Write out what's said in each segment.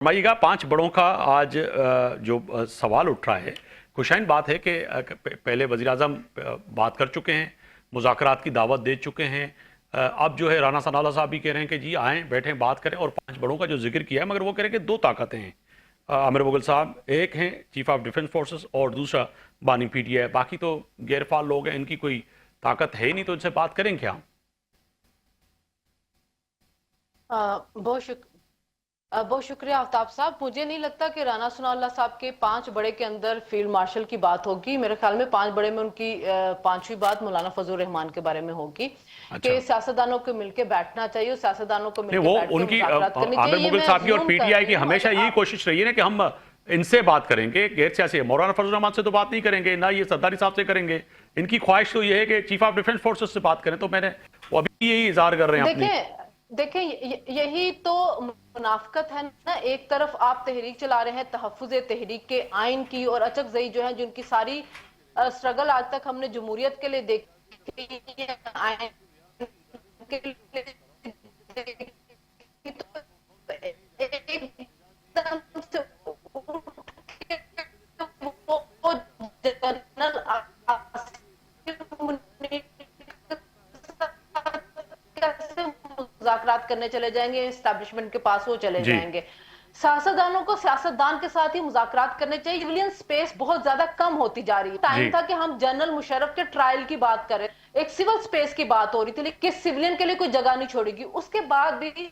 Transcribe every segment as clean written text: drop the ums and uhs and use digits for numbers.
फरमाइएगा, 5 बड़ों का आज जो सवाल उठ रहा है, खुशाइन बात है कि पहले वज़ीर आज़म बात कर चुके हैं, मुज़ाकरात की दावत दे चुके हैं। अब जो है राना सनाउल्लाह साहब भी कह रहे हैं कि जी आएँ, बैठें, बात करें, और 5 बड़ों का जो जिक्र किया है, मगर वो कह रहे हैं कि 2 ताकतें हैं। आमिर मुग़ल साहब एक हैं चीफ ऑफ डिफेंस फोर्सेस और दूसरा बानी पीटीआई, बाकी तो गैरफाल लोग हैं, इनकी कोई ताकत है ही नहीं, तो इनसे बात करें क्या? बहुत शुक्रिया आफ्ताब साहब। मुझे नहीं लगता कि राना सनाउल्लाह साहब के 5 बड़े के अंदर फील्ड मार्शल की बात होगी। मेरे ख्याल में 5 बड़े में उनकी 5वीं बात मौलाना फजल रहमान के बारे में होगी। अच्छा। कि सियासतदानों को मिलकर बैठना चाहिए, सियासतदानों को नहीं, मिलकर वो बैठ के उनकी मुज़ाकरात करनी आमिर चाहिए। मुग़ल साहब की और पीटीआई की हमेशा यही कोशिश रही है ना कि हम इनसे बात करेंगे, गैर सियासी मौलाना फजल रहमान से तो बात नहीं करेंगे, ना ये सरदारी साहब से करेंगे। इनकी ख्वाहिश तो ये है कि चीफ ऑफ डिफेंस फोर्सेस से बात करें, तो मैंने वो अभी यही इज़हार कर रहे हैं अपनी। देखें यही तो मुनाफकत है ना। एक तरफ आप तहरीक चला रहे हैं तहफ़्फ़ुज़ तहरीक के आइन की, और अचकज़ई जो है जिनकी सारी स्ट्रगल आज तक हमने जमहूरियत के लिए देखी है, आइन के लिए देखी, तो एकदम से वो जनरल मुज़ाकरात करने चले जाएंगे, एस्टैब्लिशमेंट के पास वो चले जाएंगे। सियासतदानों को सियासतदान के साथ ही मुज़ाकरात करने चाहिए। सिविलियन स्पेस बहुत ज्यादा कम होती जा रही है। टाइम था कि हम जनरल मुशर्रफ के ट्रायल की बात करें, एक सिविल स्पेस की बात हो रही थी, लेकिन सिविलियन के लिए कोई जगह नहीं छोड़ेगी। उसके बाद भी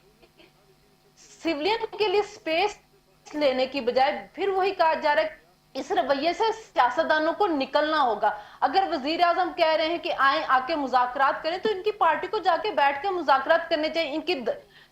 सिविलियन के लिए स्पेस लेने की बजाय फिर वही कहा जा रहा है, इस रवैये से सियासतदानों को निकलना होगा। अगर वजीर आजम कह रहे हैं कि आए आके मुज़ाकरात करें, तो इनकी पार्टी को जाके बैठ के मुज़ाकरात करने चाहिए। इनकी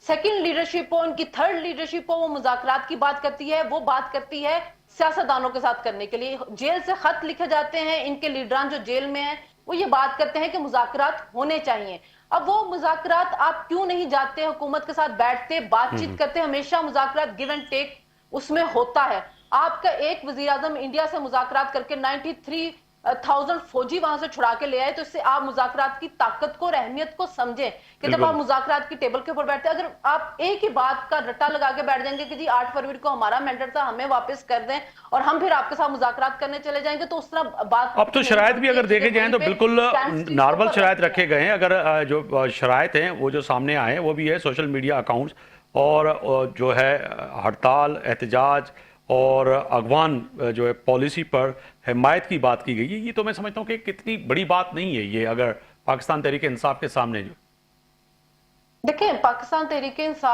सेकंड लीडरशिप हो, इनकी थर्ड लीडरशिप हो, वो मुज़ाकरात की बात करती है, वो बात करती है सियासतदानों के साथ करने के लिए। जेल से खत लिखे जाते हैं, इनके लीडरान जो जेल में हैं वो ये बात करते हैं कि मुज़ाकरात होने चाहिए। अब वो मुज़ाकरात आप क्यों नहीं जाते, हुकूमत के साथ बैठते, बातचीत करते? हमेशा मुज़ाकरात गिव एंड टेक उसमें होता है। आपका एक वजीर आजम इंडिया से मुज़ाकरात करके 93,000 फौजी वहां से छुड़ा के ले आए, तो इससे आप मुज़ाकरात की ताकत को और अहमियत को समझें कि जब आप मुज़ाकरात की टेबल के ऊपर बैठते हैं, अगर आप एक ही बात का रट्टा लगा के बैठ जाएंगे कि जी 8 फरवरी को हमारा मैंडेट था, हमें वापस कर दें और हम फिर आपके साथ मुज़ाकरात करने चले जाएंगे, तो उस तरह बात। अब तो शराइत भी अगर देखे जाएं तो बिल्कुल नॉर्मल शराइत रखे गए हैं। अगर जो शराइत हैं वो जो सामने आए हैं वो भी है सोशल मीडिया अकाउंट्स, और जो है हड़ताल, एहतजाज और अगवान जो है पॉलिसी पर हिमायत की बात की गई है। ये तो मैं समझता हूँ कि कितनी बड़ी बात नहीं है ये, अगर पाकिस्तान तहरीक इंसाफ के सामने जो देखें, पाकिस्तान तहरीक इंसाफ